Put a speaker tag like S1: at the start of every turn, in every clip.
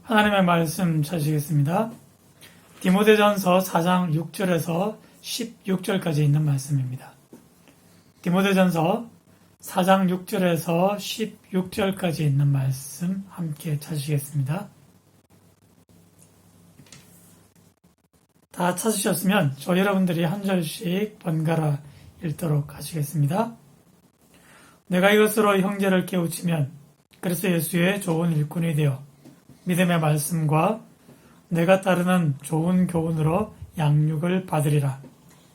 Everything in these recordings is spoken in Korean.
S1: 하나님의 말씀 찾으시겠습니다. 디모데전서 4장 6절에서 16절까지 있는 말씀입니다. 디모데전서 4장 6절에서 16절까지 있는 말씀 함께 찾으시겠습니다. 다 찾으셨으면 저 여러분들이 한 절씩 번갈아 읽도록 하시겠습니다. 내가 이것으로 형제를 깨우치면 그리스도 예수의 좋은 일꾼이 되어 믿음의 말씀과 내가 따르는 좋은 교훈으로 양육을 받으리라.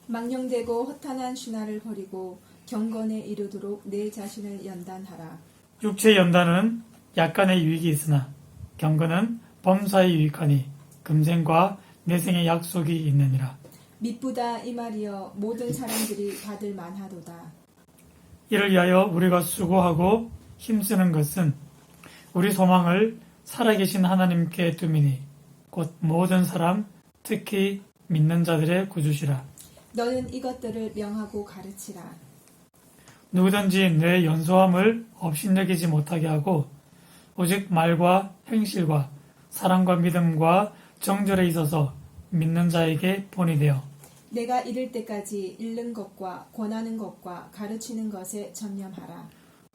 S2: 망령되고 허탄한 신화를 버리고 경건에 이르도록 내 자신을 연단하라.
S1: 육체의 연단은 약간의 유익이 있으나 경건은 범사에 유익하니 금생과 내생의 약속이 있느니라.
S2: 미쁘다 이 말이여 모든 사람들이 받을 만하도다.
S1: 이를 위하여 우리가 수고하고 힘쓰는 것은 우리 소망을 살아계신 하나님께 둠이니 곧 모든 사람 특히 믿는 자들의 구주시라.
S2: 너는 이것들을 명하고 가르치라.
S1: 누구든지 내 연소함을 업신여기지 못하게 하고 오직 말과 행실과 사랑과 믿음과 정절에 있어서 믿는 자에게 본이 되어
S2: 내가 이를 때까지 읽는 것과 권하는 것과 가르치는 것에 전념하라.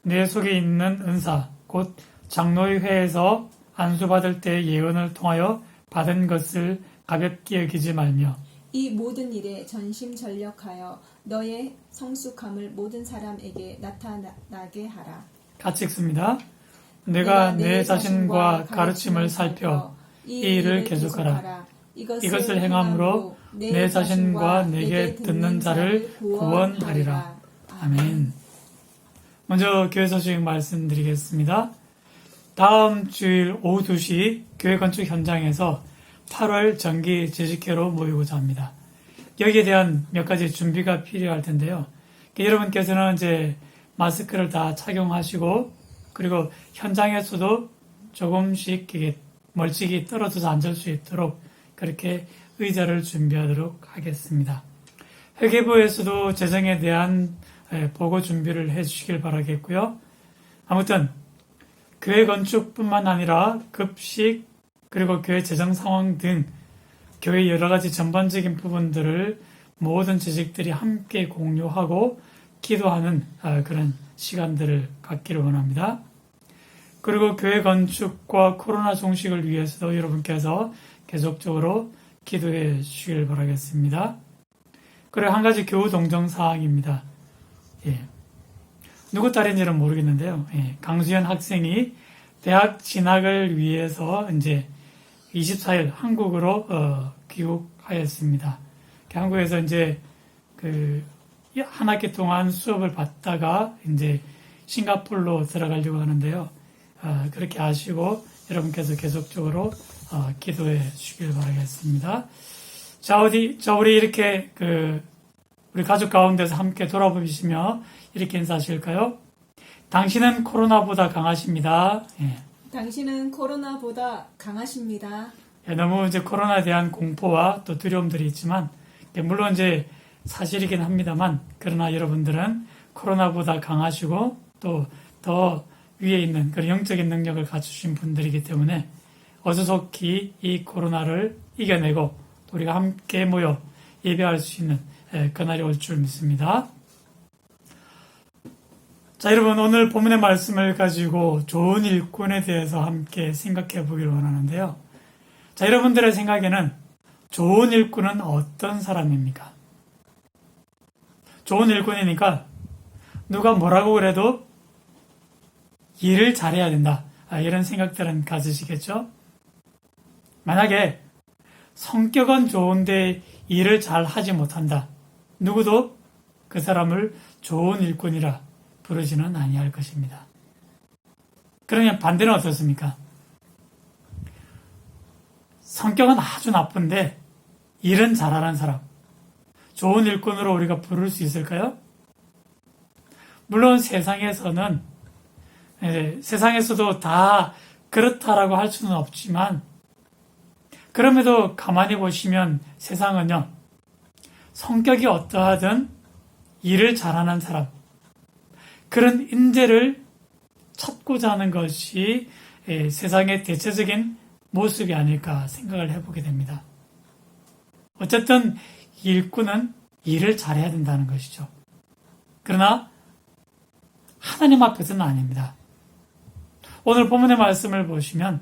S1: 내 속에 있는 은사 곧 장로의 회에서 안수받을 때 예언을 통하여 받은 것을 가볍게 여기지 말며
S2: 이 모든 일에 전심전력하여 너의 성숙함을 모든 사람에게 나타나게 하라.
S1: 같이 읽습니다. 내가 내 자신과 가르침을 살펴 이 일을 계속하라. 이것을 행함으로 내 자신과 내게 듣는 자를 구원하리라. 아멘. 먼저 교회 소식 말씀드리겠습니다. 다음 주일 오후 2시 교회 건축 현장에서 8월 정기 재직회로 모이고자 합니다. 여기에 대한 몇 가지 준비가 필요할 텐데요. 여러분께서는 이제 마스크를 다 착용하시고 그리고 현장에서도 조금씩 멀찍이 떨어져서 앉을 수 있도록 그렇게 의자를 준비하도록 하겠습니다. 회계부에서도 재정에 대한 보고 준비를 해주시길 바라겠고요. 아무튼 교회 건축뿐만 아니라 급식 그리고 교회 재정 상황 등 교회 여러 가지 전반적인 부분들을 모든 재직들이 함께 공유하고 기도하는 그런 시간들을 갖기를 원합니다. 그리고 교회 건축과 코로나 종식을 위해서도 여러분께서 계속적으로 기도해 주시길 바라겠습니다. 그리고 한 가지 교우 동정 사항입니다. 누구 딸인지는 모르겠는데요. 강수현 학생이 대학 진학을 위해서 이제 24일 한국으로 귀국하였습니다. 한국에서 이제 한 학기 동안 수업을 받다가 이제 싱가포르로 들어가려고 하는데요. 그렇게 아시고 여러분께서 계속적으로 기도해 주시길 바라겠습니다. 자, 우리 이렇게 우리 가족 가운데서 함께 돌아보시며 이렇게 인사하실까요? 당신은 코로나보다 강하십니다.
S2: 당신은 코로나보다 강하십니다.
S1: 너무 이제 코로나에 대한 공포와 또 두려움들이 있지만, 물론 이제 사실이긴 합니다만, 그러나 여러분들은 코로나보다 강하시고 또 더 위에 있는 그런 영적인 능력을 갖추신 분들이기 때문에 어수속히 이 코로나를 이겨내고 우리가 함께 모여 예배할 수 있는 그날이 올 줄 믿습니다. 자, 여러분 오늘 본문의 말씀을 가지고 좋은 일꾼에 대해서 함께 생각해 보기를 원하는데요. 자, 여러분들의 생각에는 좋은 일꾼은 어떤 사람입니까? 좋은 일꾼이니까 누가 뭐라고 그래도 일을 잘해야 된다. 이런 생각들은 가지시겠죠? 만약에 성격은 좋은데 일을 잘 하지 못한다. 누구도 그 사람을 좋은 일꾼이라 부르지는 아니할 것입니다. 그러면 반대는 어떻습니까? 성격은 아주 나쁜데 일은 잘하는 사람. 좋은 일꾼으로 우리가 부를 수 있을까요? 물론 세상에서도 다 그렇다라고 할 수는 없지만 그럼에도 가만히 보시면 세상은요. 성격이 어떠하든 일을 잘하는 사람, 그런 인재를 찾고자 하는 것이 세상의 대체적인 모습이 아닐까 생각을 해보게 됩니다. 어쨌든 일꾼은 일을 잘해야 된다는 것이죠. 그러나 하나님 앞에서는 아닙니다. 오늘 본문의 말씀을 보시면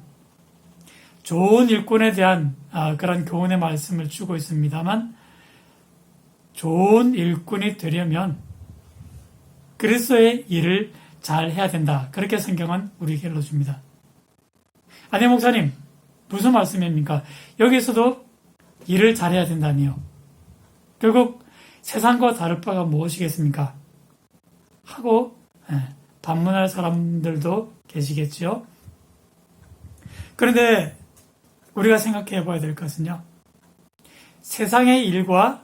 S1: 좋은 일꾼에 대한 그런 교훈의 말씀을 주고 있습니다만, 좋은 일꾼이 되려면 그리스도의 일을 잘 해야 된다. 그렇게 성경은 우리에게 일러줍니다. 아니, 목사님, 무슨 말씀입니까? 여기서도 일을 잘해야 된다니요. 결국 세상과 다를 바가 무엇이겠습니까? 하고 반문할 사람들도 계시겠지요. 그런데 우리가 생각해 봐야 될 것은요, 세상의 일과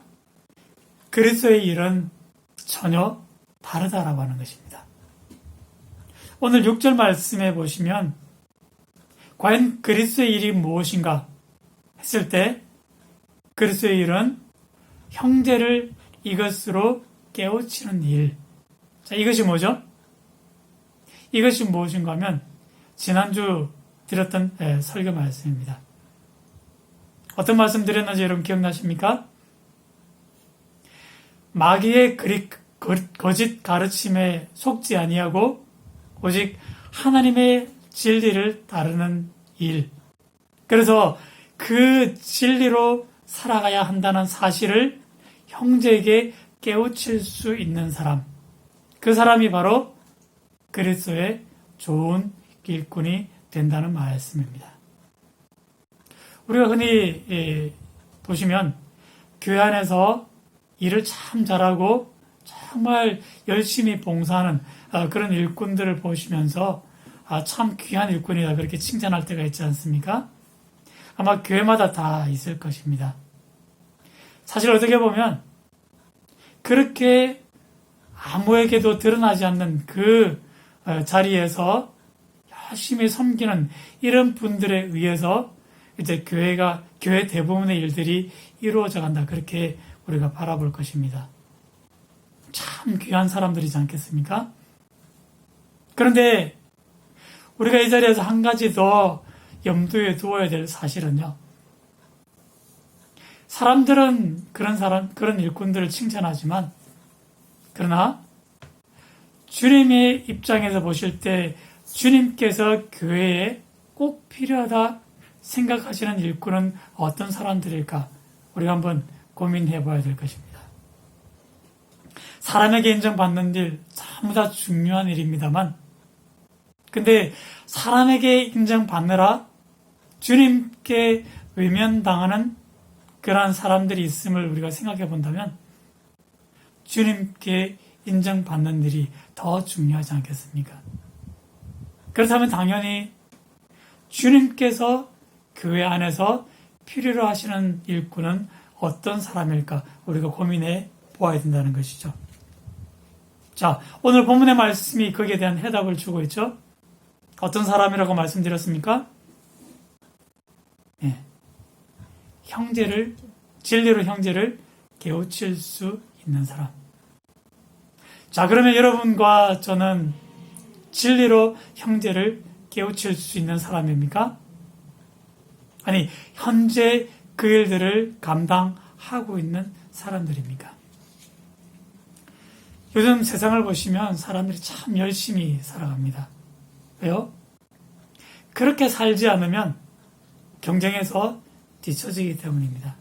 S1: 그리스도의 일은 전혀 다르다라고 하는 것입니다. 오늘 6절 말씀에 보시면 과연 그리스도의 일이 무엇인가 했을 때, 그리스도의 일은 형제를 이것으로 깨우치는 일. 자, 이것이 뭐죠? 이것이 무엇인가 하면 지난주 드렸던 설교 말씀입니다. 어떤 말씀 드렸는지 여러분 기억나십니까? 마귀의 거짓 가르침에 속지 아니하고 오직 하나님의 진리를 따르는 일. 그래서 그 진리로 살아가야 한다는 사실을 형제에게 깨우칠 수 있는 사람. 그 사람이 바로 그리스도의 좋은 일꾼이 된다는 말씀입니다. 우리가 흔히 보시면 교회 안에서 일을 참 잘하고 정말 열심히 봉사하는 그런 일꾼들을 보시면서 참 귀한 일꾼이다 그렇게 칭찬할 때가 있지 않습니까? 아마 교회마다 다 있을 것입니다. 사실 어떻게 보면 그렇게 아무에게도 드러나지 않는 그 자리에서 열심히 섬기는 이런 분들에 의해서 이제 교회 대부분의 일들이 이루어져 간다. 그렇게 우리가 바라볼 것입니다. 참 귀한 사람들이지 않겠습니까? 그런데 우리가 이 자리에서 한 가지 더 염두에 두어야 될 사실은요. 사람들은 그런 일꾼들을 칭찬하지만, 그러나 주님의 입장에서 보실 때 주님께서 교회에 꼭 필요하다 생각하시는 일꾼은 어떤 사람들일까? 우리가 한번 고민해 봐야 될 것입니다. 사람에게 인정받는 일 전부 다 중요한 일입니다만, 근데 사람에게 인정받느라 주님께 외면당하는 그러한 사람들이 있음을 우리가 생각해 본다면 주님께 인정받는 일이 더 중요하지 않겠습니까? 그렇다면 당연히 주님께서 교회 안에서 필요로 하시는 일꾼은 어떤 사람일까 우리가 고민해 보아야 된다는 것이죠. 자, 오늘 본문의 말씀이 거기에 대한 해답을 주고 있죠. 어떤 사람이라고 말씀드렸습니까? 네. 진리로 형제를 깨우칠 수 있는 사람. 자, 그러면 여러분과 저는 진리로 형제를 깨우칠 수 있는 사람입니까? 아니, 현재 그 일들을 감당하고 있는 사람들입니까? 요즘 세상을 보시면 사람들이 참 열심히 살아갑니다. 왜요? 그렇게 살지 않으면 경쟁에서 뒤처지기 때문입니다.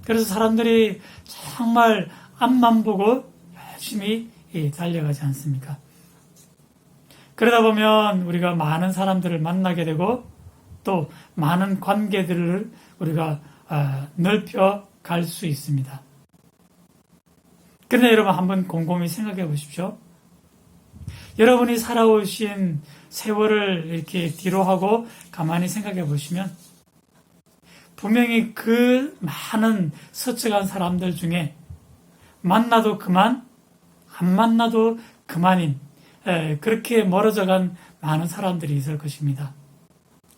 S1: 그래서 사람들이 정말 앞만 보고 열심히 달려가지 않습니까? 그러다 보면 우리가 많은 사람들을 만나게 되고 또 많은 관계들을 우리가 넓혀 갈 수 있습니다. 그런데 여러분 한번 곰곰이 생각해 보십시오. 여러분이 살아오신 세월을 이렇게 뒤로 하고 가만히 생각해 보시면 분명히 그 많은 스쳐간 사람들 중에 만나도 그만, 안 만나도 그만인 그렇게 멀어져간 많은 사람들이 있을 것입니다.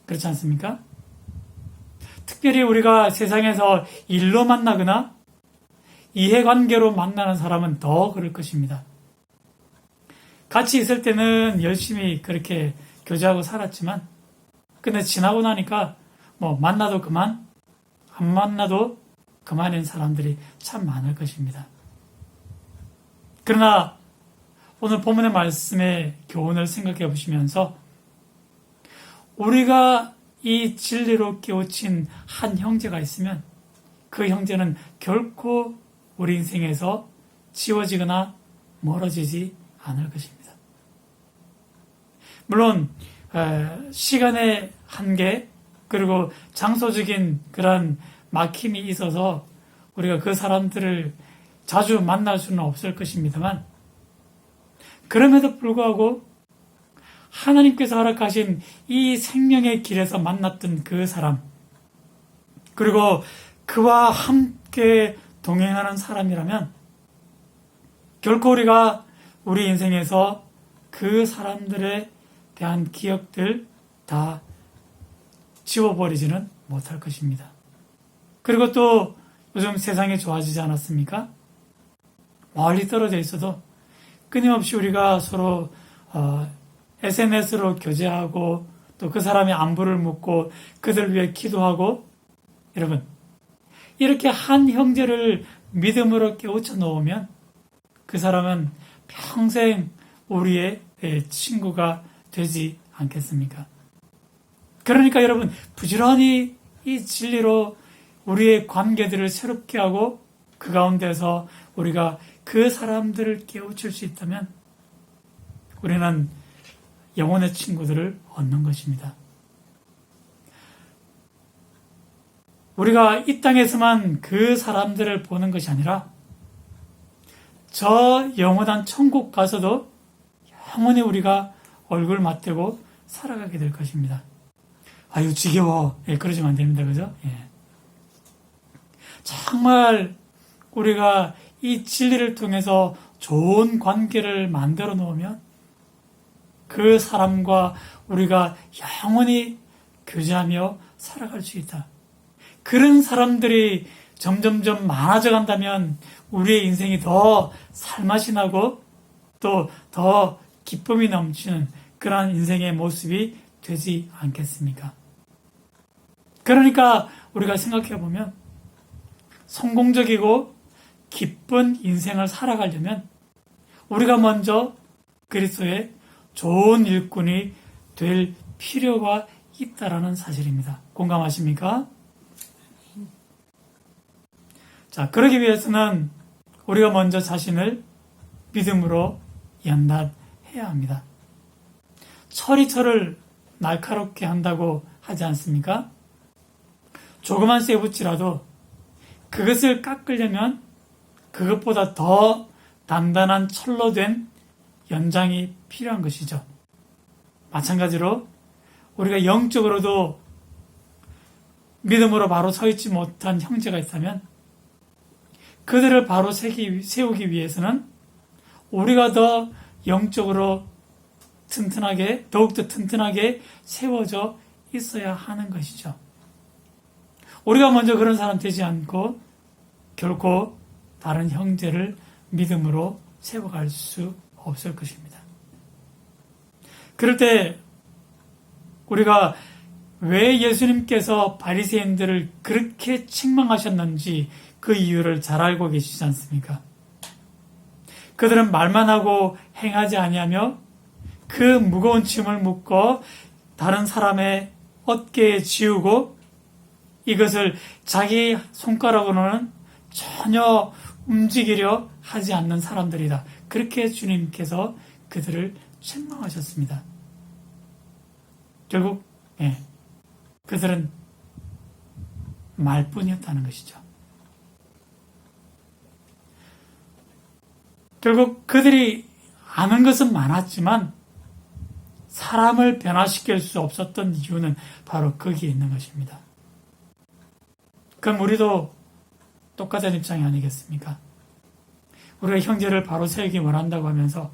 S1: 그렇지 않습니까? 특별히 우리가 세상에서 일로 만나거나 이해관계로 만나는 사람은 더 그럴 것입니다. 같이 있을 때는 열심히 그렇게 교제하고 살았지만 근데 지나고 나니까 만나도 그만, 안 만나도 그만인 사람들이 참 많을 것입니다. 그러나 오늘 본문의 말씀의 교훈을 생각해 보시면서 우리가 이 진리로 깨우친 한 형제가 있으면 그 형제는 결코 우리 인생에서 지워지거나 멀어지지 않을 것입니다. 물론 시간의 한계 그리고 장소적인 그런 막힘이 있어서 우리가 그 사람들을 자주 만날 수는 없을 것입니다만 그럼에도 불구하고 하나님께서 허락하신 이 생명의 길에서 만났던 그 사람 그리고 그와 함께 동행하는 사람이라면 결코 우리가 우리 인생에서 그 사람들에 대한 기억들 다 지워버리지는 못할 것입니다. 그리고 또 요즘 세상이 좋아지지 않았습니까? 멀리 떨어져 있어도 끊임없이 우리가 서로 SNS로 교제하고 또 그 사람의 안부를 묻고 그들 위해 기도하고 여러분 이렇게 한 형제를 믿음으로 깨우쳐 놓으면 그 사람은 평생 우리의 친구가 되지 않겠습니까? 그러니까 여러분 부지런히 이 진리로 우리의 관계들을 새롭게 하고 그 가운데서 우리가 그 사람들을 깨우칠 수 있다면 우리는 영혼의 친구들을 얻는 것입니다. 우리가 이 땅에서만 그 사람들을 보는 것이 아니라 저 영원한 천국 가서도 영원히 우리가 얼굴 맞대고 살아가게 될 것입니다. 아유 지겨워. 그러시면 안 됩니다. 그죠? 정말 우리가 이 진리를 통해서 좋은 관계를 만들어 놓으면 그 사람과 우리가 영원히 교제하며 살아갈 수 있다. 그런 사람들이 점점점 많아져 간다면 우리의 인생이 더 살맛이 나고 또 더 기쁨이 넘치는 그러한 인생의 모습이 되지 않겠습니까? 그러니까 우리가 생각해 보면 성공적이고 기쁜 인생을 살아가려면 우리가 먼저 그리스도의 좋은 일꾼이 될 필요가 있다라는 사실입니다. 공감하십니까? 자, 그러기 위해서는 우리가 먼저 자신을 믿음으로 연단해야 합니다. 철이 철을 날카롭게 한다고 하지 않습니까? 조그만 쇠붙이라도 그것을 깎으려면 그것보다 더 단단한 철로 된 연장이 필요한 것이죠. 마찬가지로 우리가 영적으로도 믿음으로 바로 서 있지 못한 형제가 있다면 그들을 바로 세우기 위해서는 우리가 더 영적으로 더욱더 튼튼하게 세워져 있어야 하는 것이죠. 우리가 먼저 그런 사람 되지 않고 결코 다른 형제를 믿음으로 세워갈 수 없을 것입니다. 그럴 때 우리가 왜 예수님께서 바리새인들을 그렇게 책망하셨는지 그 이유를 잘 알고 계시지 않습니까? 그들은 말만 하고 행하지 아니하며 그 무거운 짐을 묶어 다른 사람의 어깨에 지우고 이것을 자기 손가락으로는 전혀 움직이려 하지 않는 사람들이다. 그렇게 주님께서 그들을 책망하셨습니다. 결국 그들은 말뿐이었다는 것이죠. 결국 그들이 아는 것은 많았지만 사람을 변화시킬 수 없었던 이유는 바로 거기에 있는 것입니다. 그럼 우리도 똑같은 입장이 아니겠습니까? 우리가 형제를 바로 세우기 원한다고 하면서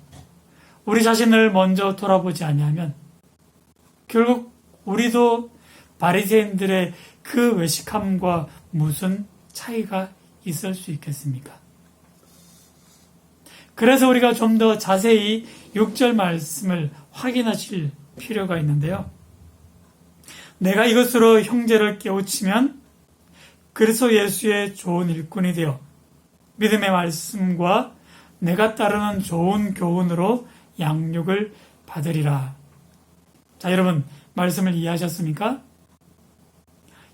S1: 우리 자신을 먼저 돌아보지 아니하면 결국 우리도 바리새인들의 그 외식함과 무슨 차이가 있을 수 있겠습니까? 그래서 우리가 좀 더 자세히 6절 말씀을 확인하실 필요가 있는데요. 내가 이것으로 형제를 깨우치면 그리스도 예수의 좋은 일꾼이 되어 믿음의 말씀과 내가 따르는 좋은 교훈으로 양육을 받으리라. 자, 여러분 말씀을 이해하셨습니까?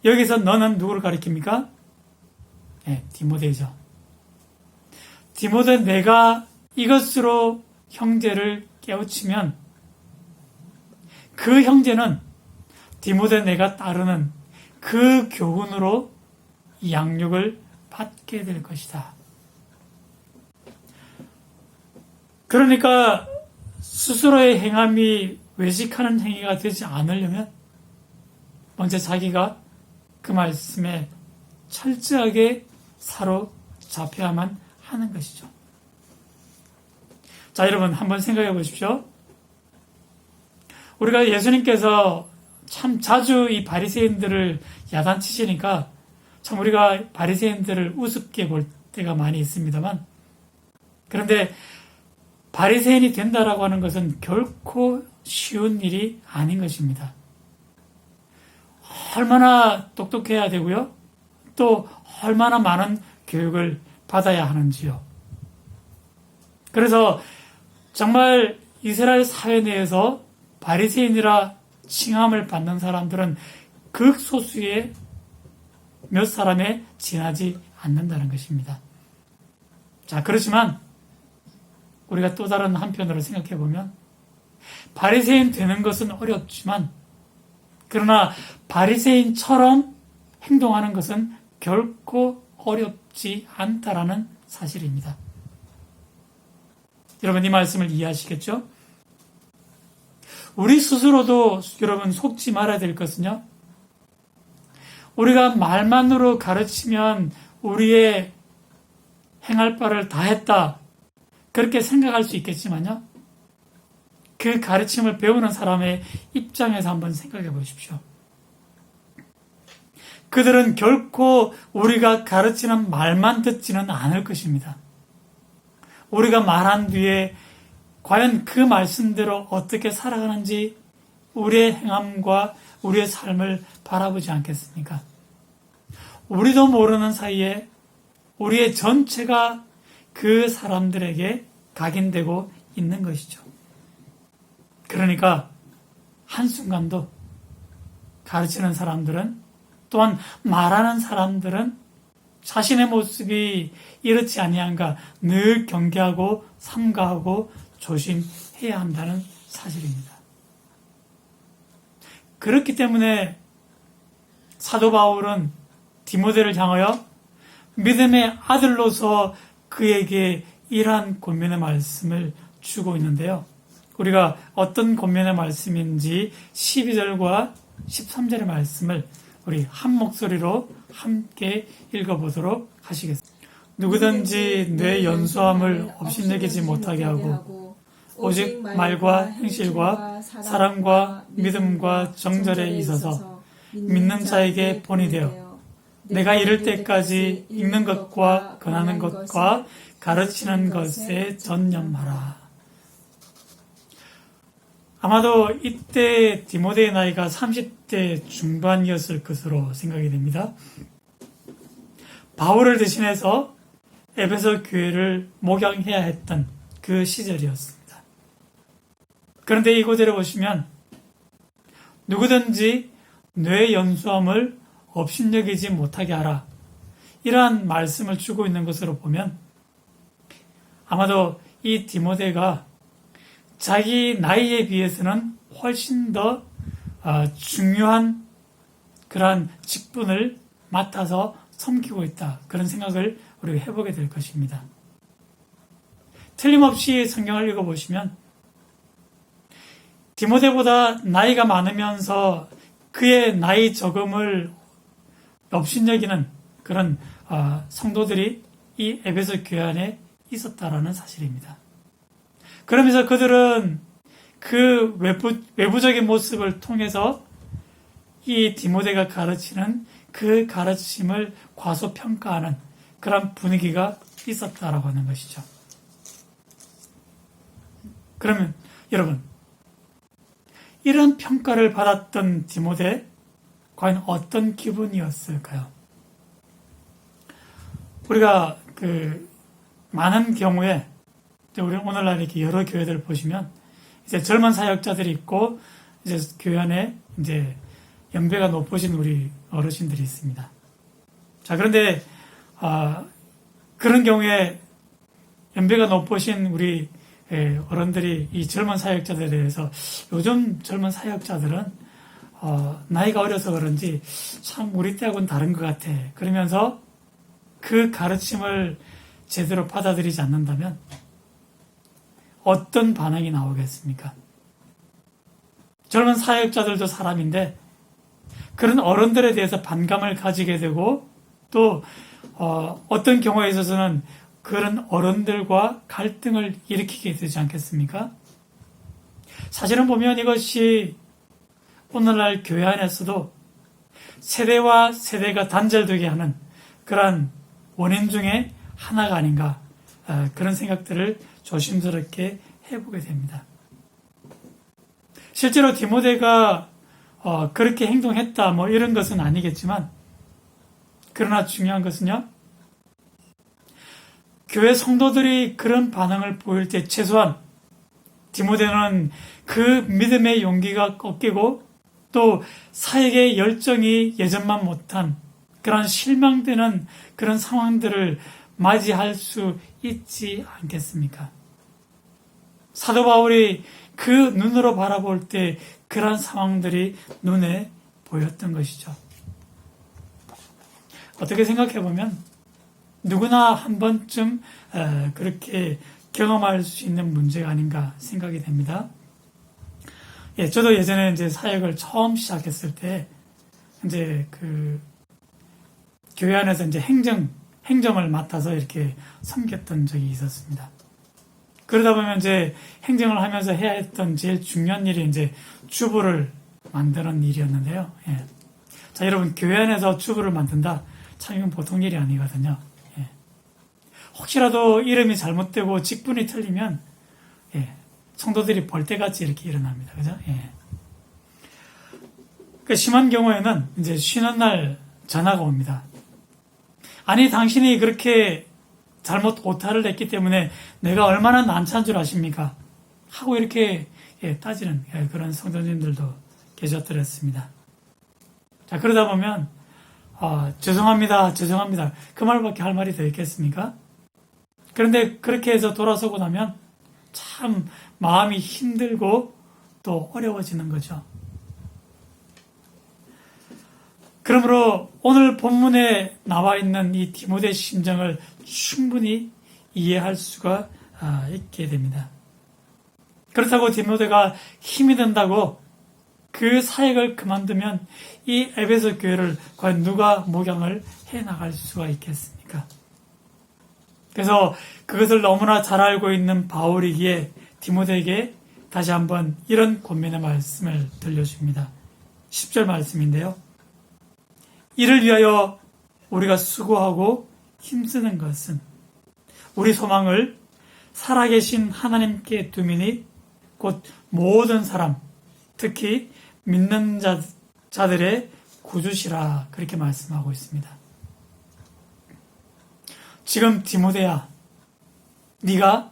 S1: 여기서 너는 누구를 가리킵니까? 네, 디모데죠. 디모데 내가 이것으로 형제를 깨우치면 그 형제는 디모데 내가 따르는 그 교훈으로 양육을 받게 될 것이다. 그러니까 스스로의 행함이 외식하는 행위가 되지 않으려면 먼저 자기가 그 말씀에 철저하게 사로잡혀야만 하는 것이죠. 자, 여러분 한번 생각해 보십시오. 우리가 예수님께서 참 자주 이 바리새인들을 야단치시니까 참 우리가 바리새인들을 우습게 볼 때가 많이 있습니다만, 그런데 바리새인이 된다라고 하는 것은 결코 쉬운 일이 아닌 것입니다. 얼마나 똑똑해야 되고요. 또 얼마나 많은 교육을 받아야 하는지요. 그래서 정말 이스라엘 사회 내에서 바리새인이라 칭함을 받는 사람들은 극소수의 몇 사람에 지나지 않는다는 것입니다. 자, 그렇지만 우리가 또 다른 한편으로 생각해 보면 바리새인 되는 것은 어렵지만 그러나 바리새인처럼 행동하는 것은 결코 어렵지 않다라는 사실입니다. 여러분 이 말씀을 이해하시겠죠? 우리 스스로도 여러분 속지 말아야 될 것은요. 우리가 말만으로 가르치면 우리의 행할 바를 다 했다. 그렇게 생각할 수 있겠지만요. 그 가르침을 배우는 사람의 입장에서 한번 생각해 보십시오. 그들은 결코 우리가 가르치는 말만 듣지는 않을 것입니다. 우리가 말한 뒤에 과연 그 말씀대로 어떻게 살아가는지 우리의 행함과 우리의 삶을 바라보지 않겠습니까? 우리도 모르는 사이에 우리의 전체가 그 사람들에게 각인되고 있는 것이죠. 그러니까 한순간도 가르치는 사람들은 또한 말하는 사람들은 자신의 모습이 이렇지 아니한가 늘 경계하고 삼가하고 조심해야 한다는 사실입니다. 그렇기 때문에 사도 바울은 디모데를 향하여 믿음의 아들로서 그에게 이러한 권면의 말씀을 주고 있는데요. 우리가 어떤 권면의 말씀인지 12절과 13절의 말씀을 우리 한 목소리로 함께 읽어보도록 하시겠습니다. 누구든지 뇌 연소함을 업신여기지 못하게 하고 오직 말과 행실과 사랑과 믿음과 정절에 있어서 믿는 자에게 본이 되어 내가 이를 때까지 읽는 것과 권하는 것과 가르치는 것에 전념하라. 아마도 이때 디모데의 나이가 30대 중반이었을 것으로 생각이 됩니다. 바울을 대신해서 에베소 교회를 목양해야 했던 그 시절이었습니다. 그런데 이곳에 보시면 누구든지 뇌 연소함을 업신여기지 못하게 하라. 이러한 말씀을 주고 있는 것으로 보면 아마도 이 디모데가 자기 나이에 비해서는 훨씬 더 중요한 그러한 직분을 맡아서 섬기고 있다. 그런 생각을 우리가 해보게 될 것입니다. 틀림없이 성경을 읽어보시면 디모데보다 나이가 많으면서 그의 나이 적음을 업신여기는 그런 성도들이 이 에베소 교회 안에 있었다라는 사실입니다. 그러면서 그들은 그 외부적인 모습을 통해서 이 디모데가 가르치는 그 가르침을 과소평가하는 그런 분위기가 있었다라고 하는 것이죠. 그러면 여러분, 이런 평가를 받았던 디모데, 과연 어떤 기분이었을까요? 우리가 많은 경우에 우리 오늘날 이렇게 여러 교회들 보시면 이제 젊은 사역자들이 있고 이제 교회 안에 이제 연배가 높으신 우리 어르신들이 있습니다. 자, 그런데 그런 경우에 연배가 높으신 우리 어른들이 이 젊은 사역자들에 대해서 요즘 젊은 사역자들은 나이가 어려서 그런지 참 우리 때하고는 다른 것 같아. 그러면서 그 가르침을 제대로 받아들이지 않는다면 어떤 반응이 나오겠습니까? 젊은 사역자들도 사람인데 그런 어른들에 대해서 반감을 가지게 되고 또 어떤 경우에 있어서는 그런 어른들과 갈등을 일으키게 되지 않겠습니까? 사실은 보면 이것이 오늘날 교회 안에서도 세대와 세대가 단절되게 하는 그러한 원인 중에 하나가 아닌가 그런 생각들을 조심스럽게 해보게 됩니다. 실제로 디모데가 그렇게 행동했다 뭐 이런 것은 아니겠지만 그러나 중요한 것은요. 교회 성도들이 그런 반응을 보일 때 최소한 디모데는 그 믿음의 용기가 꺾이고 또 사역의 열정이 예전만 못한 그런 실망되는 그런 상황들을 맞이할 수 있지 않겠습니까? 사도 바울이 그 눈으로 바라볼 때 그런 상황들이 눈에 보였던 것이죠. 어떻게 생각해 보면 누구나 한 번쯤 그렇게 경험할 수 있는 문제가 아닌가 생각이 됩니다. 예, 저도 예전에 이제 사역을 처음 시작했을 때 이제 교회 안에서 이제 행정을 맡아서 이렇게 섬겼던 적이 있었습니다. 그러다 보면 이제 행정을 하면서 해야 했던 제일 중요한 일이 이제 주부를 만드는 일이었는데요. 예. 자, 여러분, 교회 안에서 주부를 만든다? 참 이건 보통 일이 아니거든요. 예. 혹시라도 이름이 잘못되고 직분이 틀리면, 예. 성도들이 벌떼같이 이렇게 일어납니다. 그죠? 예. 심한 경우에는 이제 쉬는 날 전화가 옵니다. 아니, 당신이 그렇게 잘못 오타를 냈기 때문에 내가 얼마나 난처한 줄 아십니까? 하고 이렇게 따지는 그런 성도님들도 계셨더랬습니다. 자, 그러다 보면 죄송합니다. 그 말밖에 할 말이 더 있겠습니까? 그런데 그렇게 해서 돌아서고 나면 참 마음이 힘들고 또 어려워지는 거죠. 그러므로 오늘 본문에 나와 있는 이 디모데 심정을 충분히 이해할 수가 있게 됩니다. 그렇다고 디모데가 힘이 든다고 그 사역을 그만두면 이 에베소 교회를 과연 누가 목양을 해나갈 수가 있겠습니까? 그래서 그것을 너무나 잘 알고 있는 바울이기에 디모데에게 다시 한번 이런 권면의 말씀을 들려줍니다. 10절 말씀인데요. 이를 위하여 우리가 수고하고 힘쓰는 것은 우리 소망을 살아계신 하나님께 두미니 곧 모든 사람, 특히 믿는 자들의 구주시라 그렇게 말씀하고 있습니다. 지금 디모데야, 네가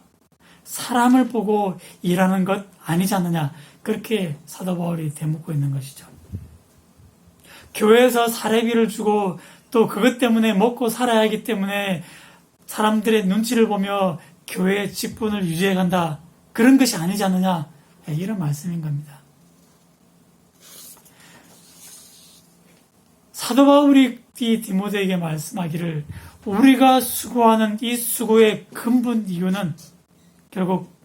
S1: 사람을 보고 일하는 것 아니지 않느냐 그렇게 사도 바울이 대묻고 있는 것이죠. 교회에서 사례비를 주고 또 그것 때문에 먹고 살아야 하기 때문에 사람들의 눈치를 보며 교회의 직분을 유지해 간다. 그런 것이 아니지 않느냐. 이런 말씀인 겁니다. 사도 바울이 이 디모데에게 말씀하기를 우리가 수고하는 이 수고의 근본 이유는 결국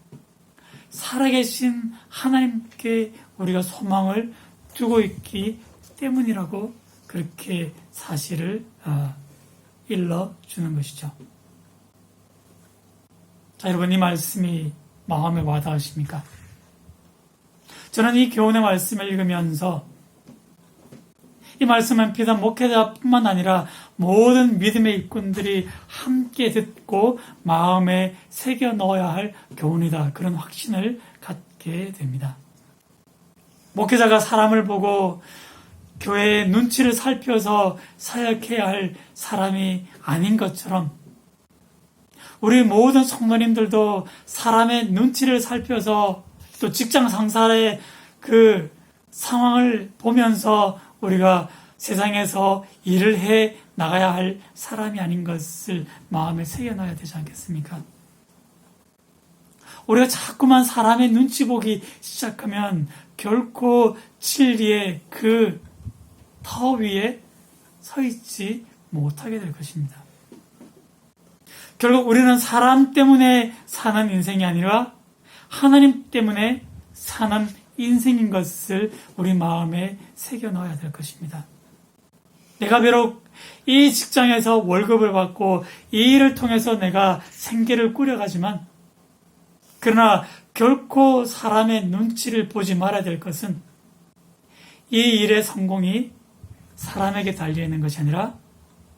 S1: 살아계신 하나님께 우리가 소망을 두고 있기 때문이라고 그렇게 사실을 일러주는 것이죠. 자, 여러분 이 말씀이 마음에 와닿으십니까? 저는 이 교훈의 말씀을 읽으면서 이 말씀은 비단 목회자뿐만 아니라 모든 믿음의 일꾼들이 함께 듣고 마음에 새겨 넣어야 할 교훈이다. 그런 확신을 갖게 됩니다. 목회자가 사람을 보고 교회의 눈치를 살펴서 사역해야 할 사람이 아닌 것처럼 우리 모든 성도님들도 사람의 눈치를 살펴서 또 직장 상사의 그 상황을 보면서 우리가 세상에서 일을 해 나가야 할 사람이 아닌 것을 마음에 새겨놔야 되지 않겠습니까? 우리가 자꾸만 사람의 눈치 보기 시작하면 결코 진리의 그 터 위에 서 있지 못하게 될 것입니다. 결국 우리는 사람 때문에 사는 인생이 아니라 하나님 때문에 사는 인생인 것을 우리 마음에 새겨 넣어야 될 것입니다. 내가 비록 이 직장에서 월급을 받고 이 일을 통해서 내가 생계를 꾸려가지만 그러나 결코 사람의 눈치를 보지 말아야 될 것은 이 일의 성공이 사람에게 달려있는 것이 아니라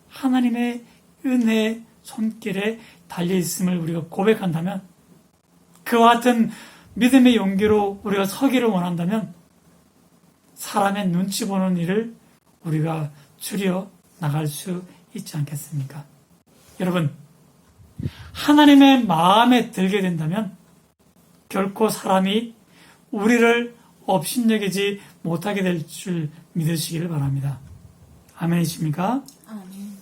S1: 하나님의 은혜의 손길에 달려있음을 우리가 고백한다면 그와 같은 믿음의 용기로 우리가 서기를 원한다면 사람의 눈치 보는 일을 우리가 줄여 나갈 수 있지 않겠습니까? 여러분, 하나님의 마음에 들게 된다면 결코 사람이 우리를 업신여기지 못하게 될 줄 믿으시기를 바랍니다. 아멘이십니까?
S2: 아멘.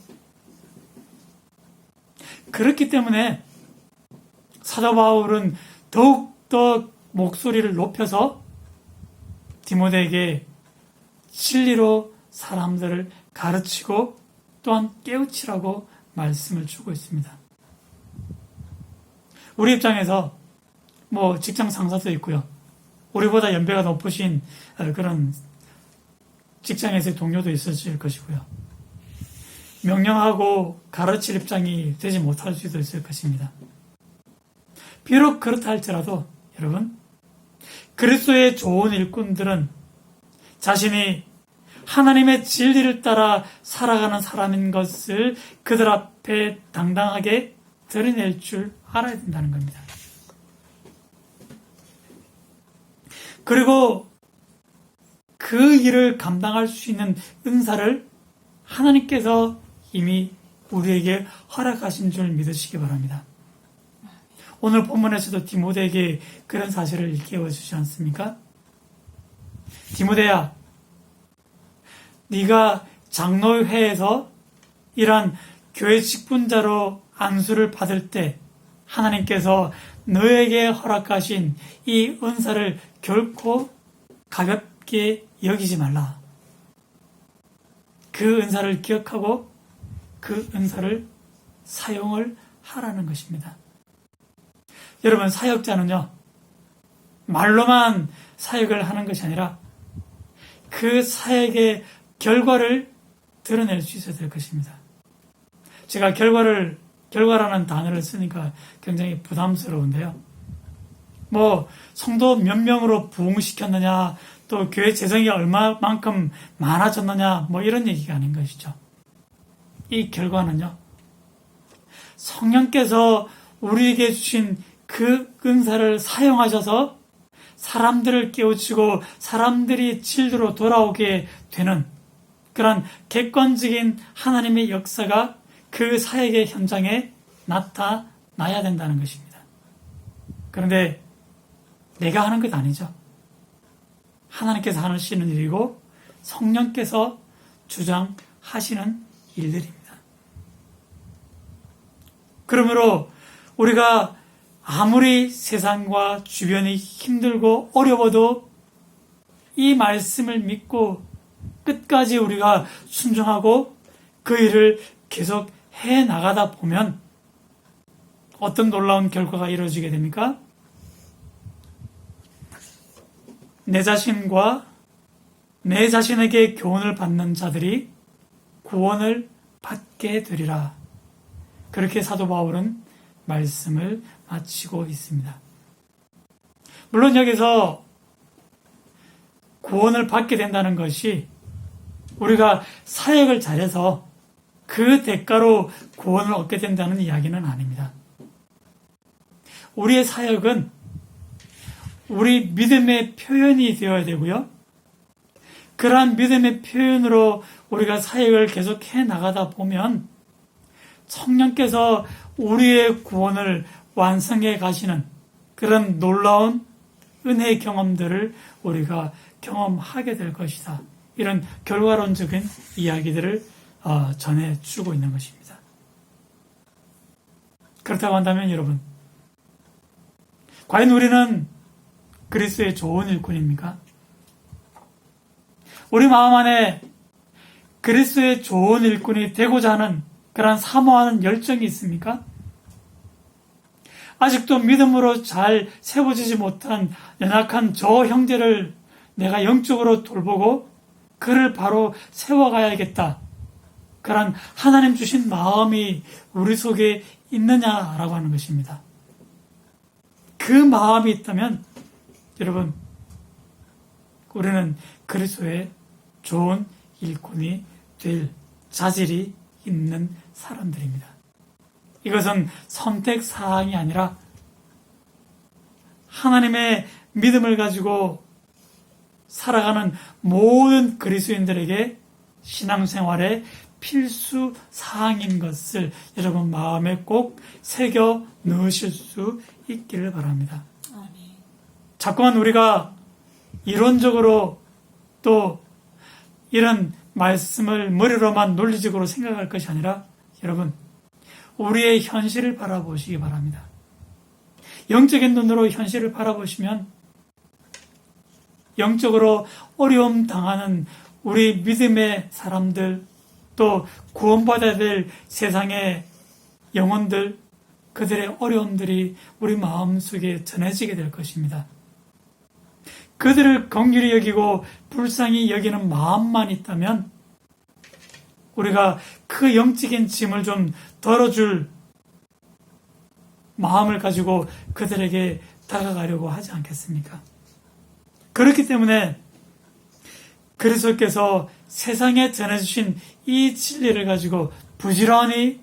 S1: 그렇기 때문에 사도 바울은 더욱더 목소리를 높여서 디모데에게 진리로 사람들을 가르치고 또한 깨우치라고 말씀을 주고 있습니다. 우리 입장에서 직장 상사도 있고요. 우리보다 연배가 높으신 그런 직장에서의 동료도 있을 것이고요. 명령하고 가르칠 입장이 되지 못할 수도 있을 것입니다. 비록 그렇다 할지라도 여러분, 그리스도의 좋은 일꾼들은 자신이 하나님의 진리를 따라 살아가는 사람인 것을 그들 앞에 당당하게 드러낼 줄 알아야 된다는 겁니다. 그리고 그 일을 감당할 수 있는 은사를 하나님께서 이미 우리에게 허락하신 줄 믿으시기 바랍니다. 오늘 본문에서도 디모데에게 그런 사실을 일깨워 주지 않습니까? 디모데야, 네가 장로회에서 이러한 교회 직분자로 안수를 받을 때 하나님께서 너에게 허락하신 이 은사를 결코 가볍게 여기지 말라. 그 은사를 기억하고 그 은사를 사용을 하라는 것입니다. 여러분, 사역자는요, 말로만 사역을 하는 것이 아니라 그 사역의 결과를 드러낼 수 있어야 될 것입니다. 제가 결과라는 단어를 쓰니까 굉장히 부담스러운데요. 성도 몇 명으로 부흥시켰느냐, 또 교회 재정이 얼마만큼 많아졌느냐, 이런 얘기가 아닌 것이죠. 이 결과는요, 성령께서 우리에게 주신 그 은사를 사용하셔서 사람들을 깨우치고 사람들이 진리로 돌아오게 되는 그런 객관적인 하나님의 역사가 그 사역의 현장에 나타나야 된다는 것입니다. 그런데 내가 하는 것 아니죠. 하나님께서 하시는 일이고 성령께서 주장하시는 일들입니다. 그러므로 우리가 아무리 세상과 주변이 힘들고 어려워도 이 말씀을 믿고 끝까지 우리가 순종하고 그 일을 계속 해 나가다 보면 어떤 놀라운 결과가 이루어지게 됩니까? 내 자신과 내 자신에게 교훈을 받는 자들이 구원을 받게 되리라. 그렇게 사도 바울은 말씀을 마치고 있습니다. 물론 여기서 구원을 받게 된다는 것이 우리가 사역을 잘해서 그 대가로 구원을 얻게 된다는 이야기는 아닙니다. 우리의 사역은 우리 믿음의 표현이 되어야 되고요. 그러한 믿음의 표현으로 우리가 사역을 계속해 나가다 보면 성령께서 우리의 구원을 완성해 가시는 그런 놀라운 은혜의 경험들을 우리가 경험하게 될 것이다. 이런 결과론적인 이야기들을 전해주고 있는 것입니다. 그렇다고 한다면 여러분, 과연 우리는 그리스도의 좋은 일꾼입니까? 우리 마음 안에 그리스도의 좋은 일꾼이 되고자 하는 그런 사모하는 열정이 있습니까? 아직도 믿음으로 잘 세워지지 못한 연약한 저 형제를 내가 영적으로 돌보고 그를 바로 세워가야겠다. 그런 하나님 주신 마음이 우리 속에 있느냐라고 하는 것입니다. 그 마음이 있다면 여러분, 우리는 그리스도의 좋은 일꾼이 될 자질이 있는 사람들입니다. 이것은 선택 사항이 아니라 하나님의 믿음을 가지고 살아가는 모든 그리스도인들에게 신앙생활의 필수 사항인 것을 여러분 마음에 꼭 새겨 넣으실 수 있기를 바랍니다.
S2: 아멘.
S1: 자꾸만 우리가 이론적으로 또 이런 말씀을 머리로만 논리적으로 생각할 것이 아니라 여러분, 우리의 현실을 바라보시기 바랍니다. 영적인 눈으로 현실을 바라보시면 영적으로 어려움 당하는 우리 믿음의 사람들, 또 구원받아야 될 세상의 영혼들, 그들의 어려움들이 우리 마음속에 전해지게 될 것입니다. 그들을 긍휼히 여기고 불쌍히 여기는 마음만 있다면 우리가 그 영적인 짐을 좀 덜어줄 마음을 가지고 그들에게 다가가려고 하지 않겠습니까? 그렇기 때문에 그리스도께서 세상에 전해주신 이 진리를 가지고 부지런히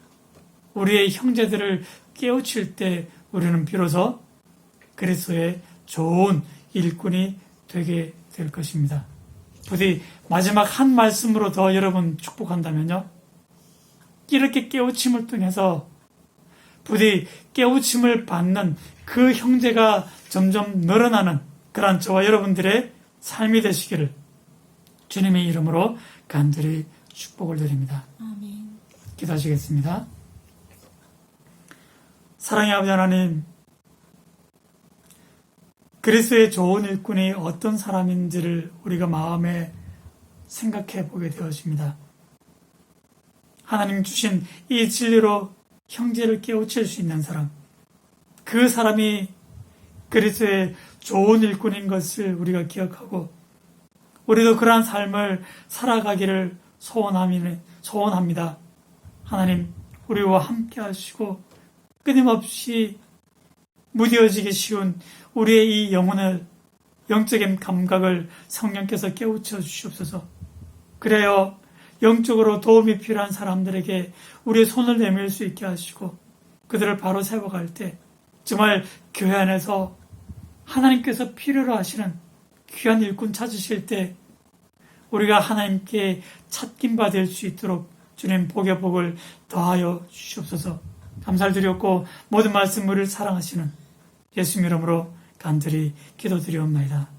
S1: 우리의 형제들을 깨우칠 때 우리는 비로소 그리스도의 좋은 일꾼이 되게 될 것입니다. 부디 마지막 한 말씀으로 더 여러분 축복한다면요. 이렇게 깨우침을 통해서 부디 깨우침을 받는 그 형제가 점점 늘어나는 그런 저와 여러분들의 삶이 되시기를 주님의 이름으로 간절히 축복을 드립니다.
S2: 아멘.
S1: 기도하시겠습니다. 사랑의 아버지 하나님, 그리스도의 좋은 일꾼이 어떤 사람인지를 우리가 마음에 생각해 보게 되어집니다. 하나님 주신 이 진리로 형제를 깨우칠 수 있는 사람, 그 사람이 그리스도의 좋은 일꾼인 것을 우리가 기억하고 우리도 그러한 삶을 살아가기를 소원합니다. 하나님, 우리와 함께 하시고 끊임없이 무뎌지기 쉬운 우리의 이 영혼을, 영적인 감각을 성령께서 깨우쳐 주시옵소서. 그래요, 영적으로 도움이 필요한 사람들에게 우리의 손을 내밀 수 있게 하시고 그들을 바로 세워갈 때 정말 교회 안에서 하나님께서 필요로 하시는 귀한 일꾼 찾으실 때 우리가 하나님께 찾긴 받을 수 있도록 주님 복의 복을 더하여 주시옵소서. 감사를 드렸고 모든 말씀 우리를 사랑하시는 예수 이름으로 간절히 기도드리옵나이다.